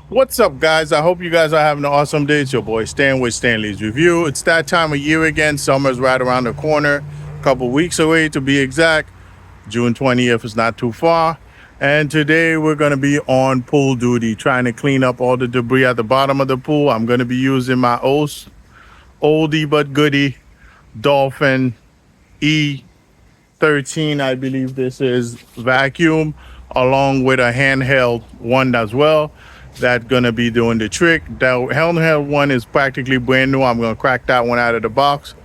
What's up, guys? I hope you guys are having an awesome day. It's your boy Stan with Stanley's Review. It's that time of year again. Summer's right around the corner, a couple weeks away to be exact. June 20th is not too far. And today we're going to be on pool duty, trying to clean up all the debris at the bottom of the pool. I'm going to be using my oldie but goodie Dolphin E13, I believe this is, vacuum, along with a handheld one as well. That's gonna be doing the trick. The handheld one is practically brand new. I'm gonna crack that one out of the box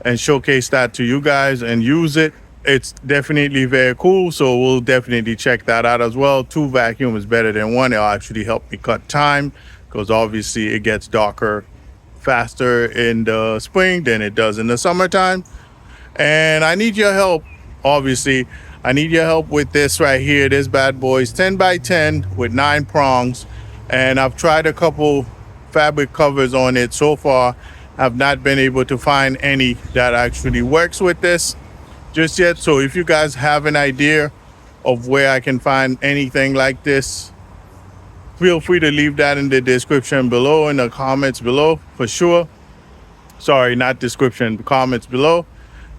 and showcase that to you guys and use it. It's definitely very cool, so we'll definitely check that out as well. 2 vacuum is better than 1. It'll actually help me cut time, because obviously it gets darker faster in the spring than it does in the summertime. And I need your help. Obviously I need your help with this right here. This bad boy's 10 by 10 with 9 prongs. And I've tried a couple fabric covers on it. So far, I've not been able to find any that actually works with this just yet. So if you guys have an idea of where I can find anything like this, feel free to leave that in the description below, in the comments below for sure. Sorry, not description, comments below.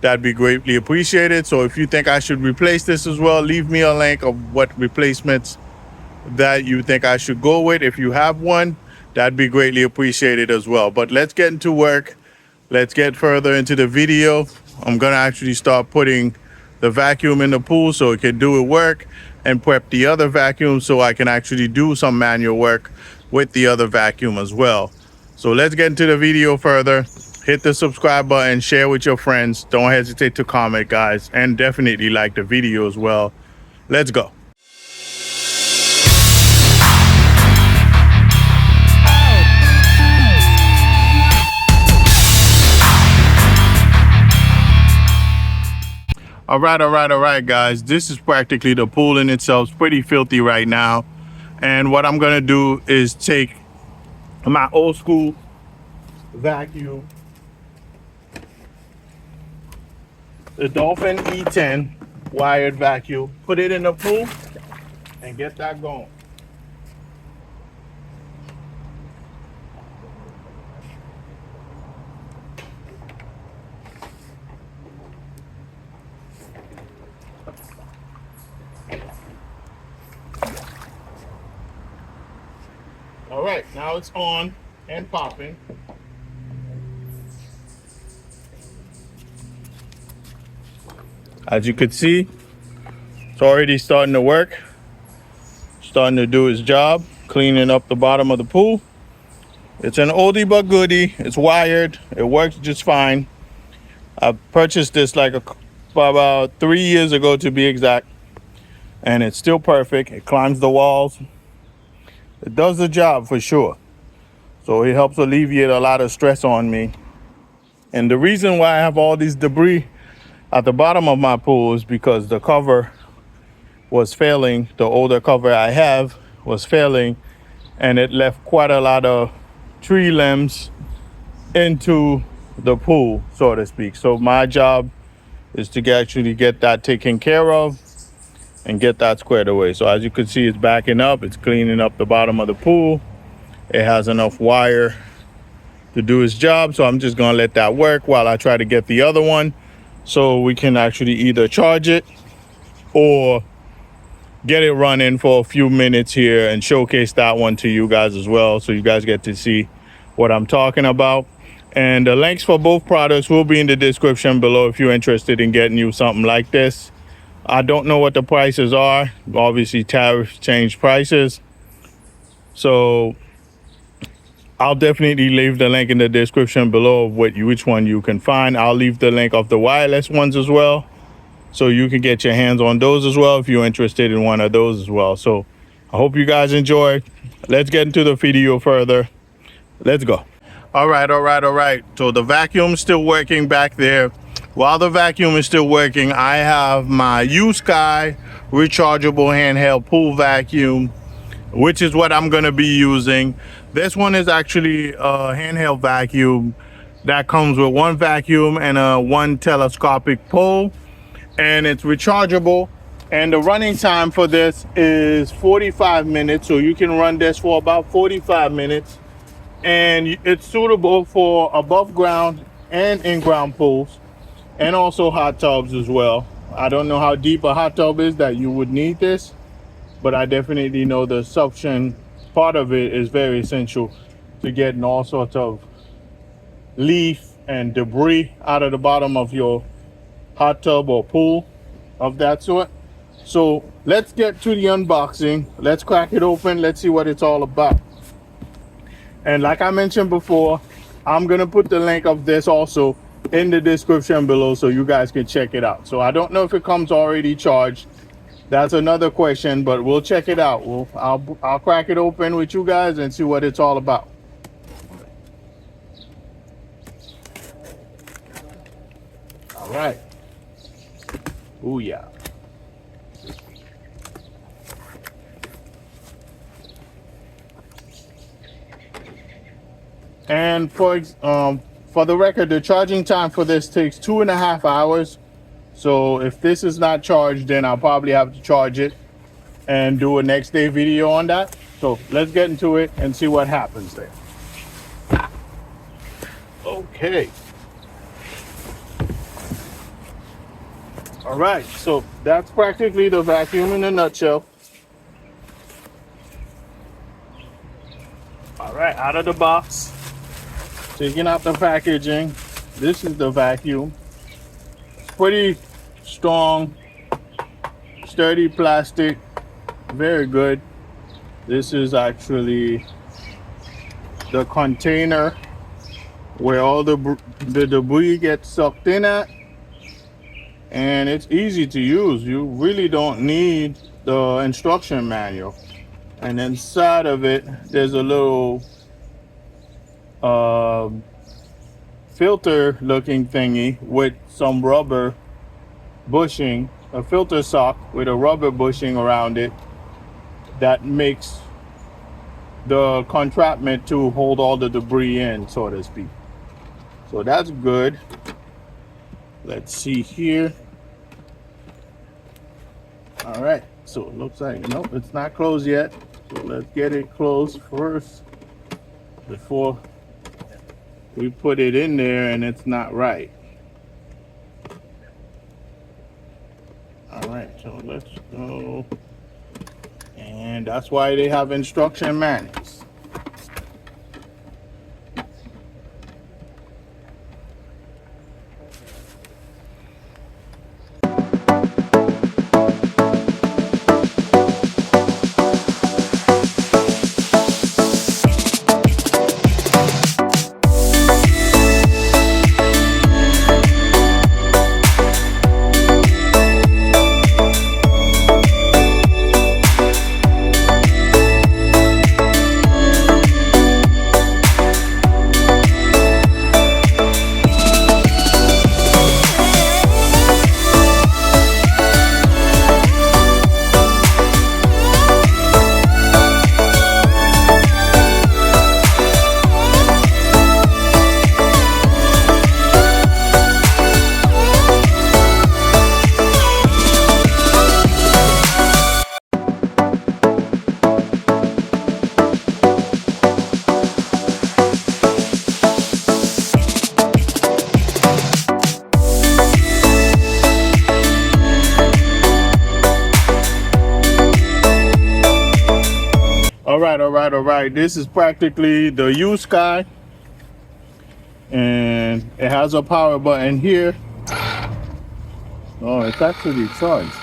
That'd be greatly appreciated. So if you think I should replace this as well, leave me a link of what replacements that you think I should go with. If you have one, that'd be greatly appreciated as well. But let's get into work. Let's get further into the video. I'm gonna actually start putting the vacuum in the pool so it can do it work, and prep the other vacuum so I can actually do some manual work with the other vacuum as well. So let's get into the video further. Hit the subscribe button, share with your friends. Don't hesitate to comment, guys, and definitely like the video as well. Let's go. All right, guys. This is practically the pool in itself. It's pretty filthy right now. And what I'm gonna do is take my old school vacuum, the Dolphin E10 wired vacuum, put it in the pool and get that going. All right, now it's on and popping. As you can see, it's already starting to work, starting to do its job, cleaning up the bottom of the pool. It's an oldie but goodie. It's wired. It works just fine. I purchased this like about 3 years ago to be exact, and it's still perfect. It climbs the walls. It does the job for sure. So it helps alleviate a lot of stress on me. And the reason why I have all these debris at the bottom of my pool is because the cover was failing. The older cover I have was failing, and it left quite a lot of tree limbs into the pool, so to speak. So my job is to actually get that taken care of and get that squared away. So as you can see, it's backing up. It's cleaning up the bottom of the pool. It has enough wire to do its job. So I'm just gonna let that work while I try to get the other one, so we can actually either charge it or get it running for a few minutes here and showcase that one to you guys as well, so you guys get to see what I'm talking about. And the links for both products will be in the description below if you're interested in getting you something like this. I don't know what the prices are. Obviously tariffs change prices, so I'll definitely leave the link in the description below of which one you can find. I'll leave the link of the wireless ones as well, so you can get your hands on those as well if you're interested in one of those as well. So I hope you guys enjoy. Let's get into the video further. Let's go. All right. So the vacuum is still working back there. While the vacuum is still working, I have my Yousky rechargeable handheld pool vacuum, which is what I'm gonna be using. This one is actually a handheld vacuum that comes with 1 vacuum and 1 telescopic pole, and it's rechargeable. And the running time for this is 45 minutes. So you can run this for about 45 minutes. And it's suitable for above ground and in-ground pools, and also hot tubs as well. I don't know how deep a hot tub is that you would need this, but I definitely know the suction part of it is very essential to getting all sorts of leaf and debris out of the bottom of your hot tub or pool of that sort. So let's get to the unboxing. Let's crack it open. Let's see what it's all about. And like I mentioned before, I'm gonna put the link of this also in the description below so you guys can check it out. So I don't know if it comes already charged. That's another question, but we'll check it out. I'll crack it open with you guys and see what it's all about. All right. Ooh, yeah. And for the record, the charging time for this takes 2.5 hours. So if this is not charged, then I'll probably have to charge it and do a next day video on that. So let's get into it and see what happens there. Okay. All right, so that's practically the vacuum in a nutshell. All right, out of the box. Taking out the packaging, this is the vacuum. Pretty strong, sturdy plastic, very good. This is actually the container where all the debris gets sucked in at, and it's easy to use. You really don't need the instruction manual. And inside of it, there's a little filter looking thingy with some rubber bushing, a filter sock with a rubber bushing around it that makes the contraptment to hold all the debris in, so to speak. So that's good. Let's see here. All right, so it looks like, nope, it's not closed yet. So let's get it closed first before we put it in there and it's not right. All right, so let's go. And that's why they have instruction manuals. All right. This is practically the Yousky, and it has a power button here. Oh, it's actually charged.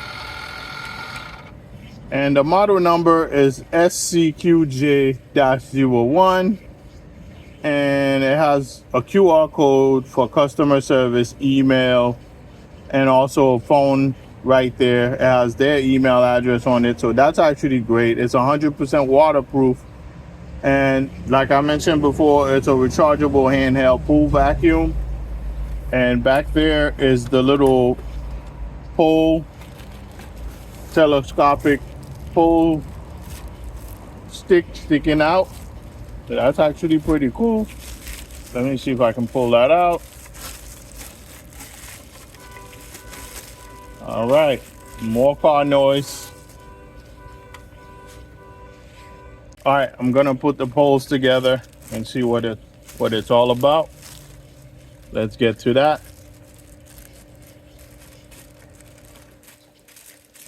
And the model number is SCQJ-01, and it has a QR code for customer service, email, and also a phone right there. It has their email address on it, so that's actually great. It's 100% waterproof, and like I mentioned before, it's a rechargeable handheld pool vacuum. And back there is the little pole, telescopic pole stick sticking out. So that's actually pretty cool. Let me see if I can pull that out. All right, More car noise. All right, I'm gonna put the poles together and see what it's all about. Let's get to that.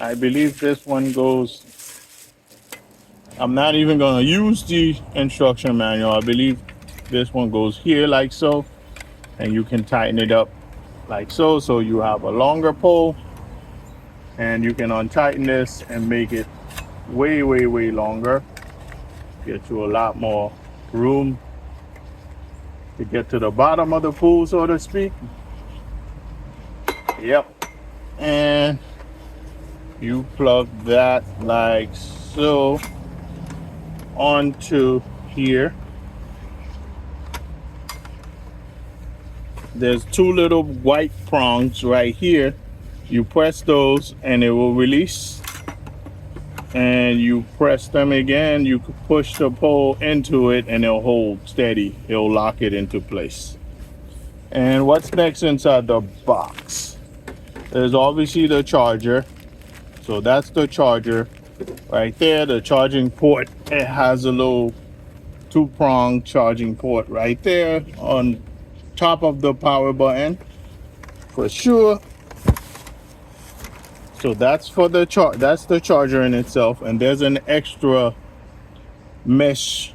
I believe this one goes, I'm not even gonna use the instruction manual. I believe this one goes here like so, and you can tighten it up like so, so you have a longer pole, and you can untighten this and make it way longer. Get you a lot more room to get to the bottom of the pool, so to speak. Yep. And you plug that like so onto here. There's two little white prongs right here. You press those and it will release, and you press them again, you can push the pole into it and it'll hold steady. It'll lock it into place. And what's next inside the box? There's obviously the charger. So that's the charger right there, the charging port. It has a little two-prong charging port right there on top of the power button for sure. So that's for the that's the charger in itself. And there's an extra mesh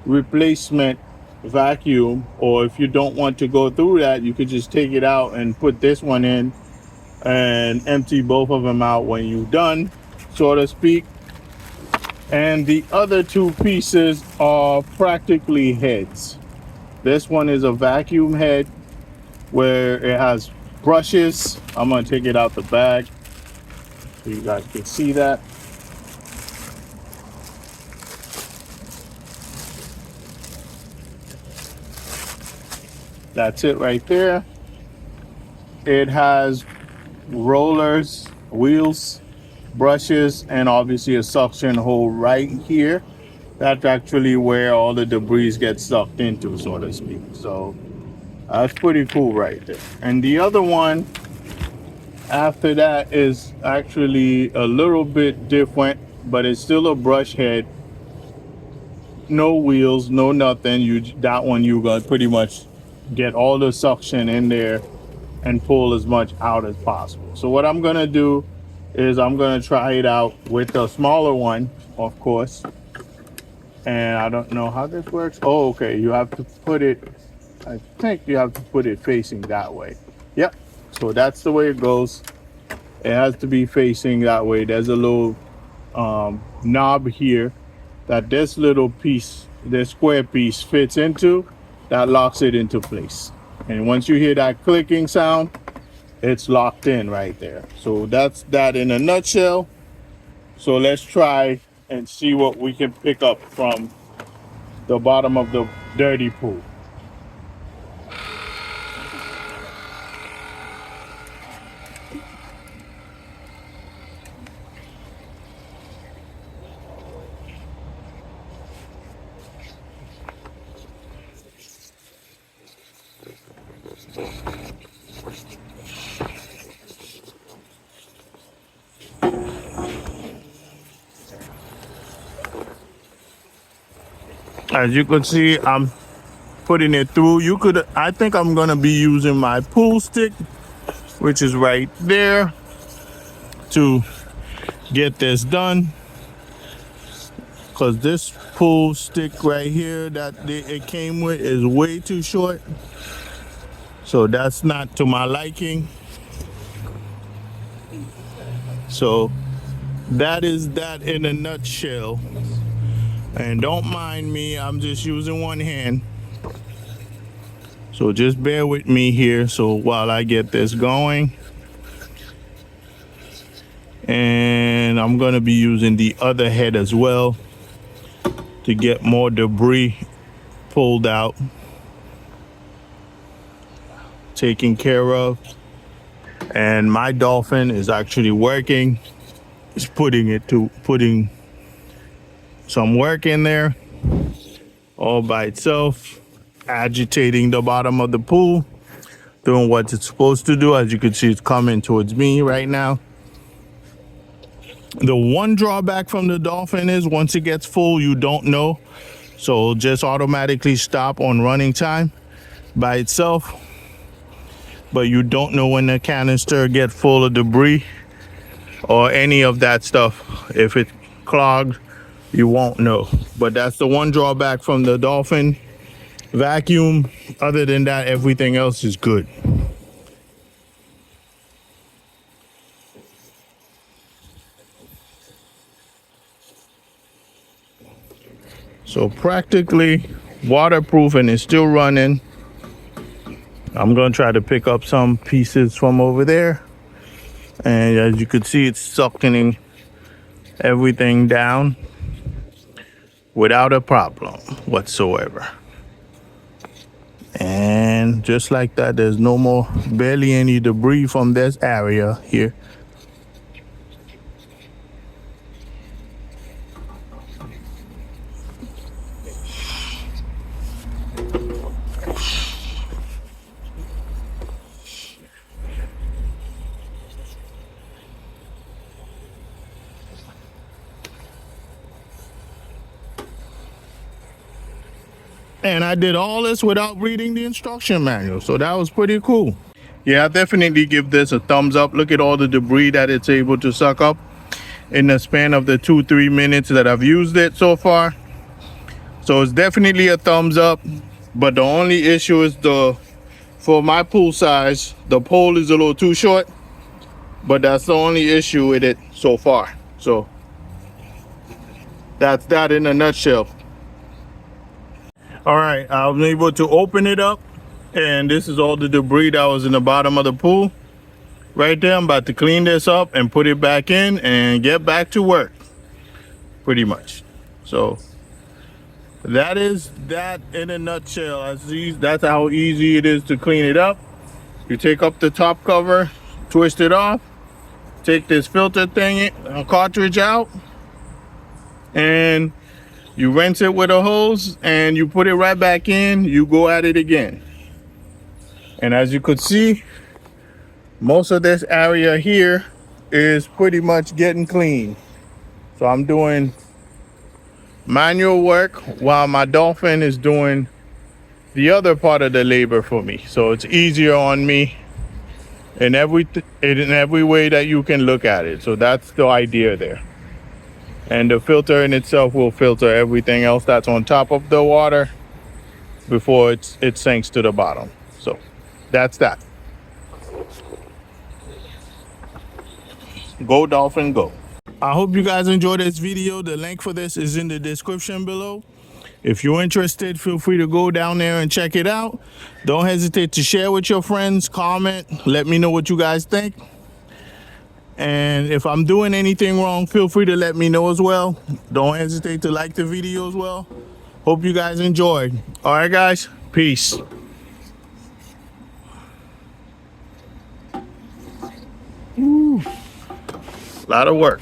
replacement vacuum, or if you don't want to go through that, you could just take it out and put this one in and empty both of them out when you're done, so to speak. And the other two pieces are practically heads. This one is a vacuum head where it has brushes. I'm gonna take it out the bag so you guys can see that. That's it right there. It has rollers, wheels, brushes, and obviously a suction hole right here. That's actually where all the debris gets sucked into, so to speak. So that's pretty cool right there. And the other one after that is actually a little bit different, but it's still a brush head. No wheels, no nothing. That one you got pretty much get all the suction in there and pull as much out as possible. So what I'm gonna do is I'm gonna try it out with the smaller one, of course. And I don't know how this works. Oh, okay, you have to put it, I think you have to put it facing that way. Yep, so that's the way it goes. It has to be facing that way. There's a little knob here that this little piece, this square piece fits into, that locks it into place. And once you hear that clicking sound, it's locked in right there. So that's that in a nutshell. So let's try and see what we can pick up from the bottom of the dirty pool. As you can see, I'm putting it through. I think I'm gonna be using my pool stick, which is right there, to get this done. Cause this pool stick right here that it came with is way too short. So that's not to my liking. So that is that in a nutshell. And don't mind me, I'm just using one hand. So just bear with me here so while I get this going. And I'm gonna be using the other head as well to get more debris pulled out, taken care of. And my dolphin is actually working. It's putting some work in there all by itself, agitating the bottom of the pool, doing what it's supposed to do. As you can see, it's coming towards me right now. The one drawback from the Dolphin is once it gets full, you don't know. So it'll just automatically stop on running time by itself. But you don't know when the canister get full of debris or any of that stuff. If it's clogged, you won't know. But that's the one drawback from the Dolphin vacuum. Other than that, everything else is good. So practically waterproof, and it's still running. I'm gonna try to pick up some pieces from over there, and as you can see, it's sucking everything down without a problem whatsoever. And just like that, there's no more, barely any debris from this area here. And I did all this without reading the instruction manual, so that was pretty cool. Yeah, I definitely give this a thumbs up. Look at all the debris that it's able to suck up in the span of the 2-3 minutes that I've used it so far. So it's definitely a thumbs up. But the only issue is for my pool size, the pole is a little too short. But that's the only issue with it so far. So that's that in a nutshell. All right, I was able to open it up, and this is all the debris that was in the bottom of the pool. Right there, I'm about to clean this up and put it back in and get back to work, pretty much. So that is that in a nutshell. That's how easy it is to clean it up. You take up the top cover, twist it off, take this filter cartridge out, and you rinse it with a hose and you put it right back in. You go at it again. And as you could see, most of this area here is pretty much getting clean. So I'm doing manual work while my Dolphin is doing the other part of the labor for me. So it's easier on me in every way that you can look at it. So that's the idea there. And the filter in itself will filter everything else that's on top of the water before it sinks to the bottom. So that's that. Go Dolphin, go. I hope you guys enjoyed this video. The link for this is in the description below. If you're interested, feel free to go down there and check it out. Don't hesitate to share with your friends, comment, let me know what you guys think. And if I'm doing anything wrong, feel free to let me know as well. Don't hesitate to like the video as well. Hope you guys enjoyed. All right, guys. Peace. Ooh. A lot of work.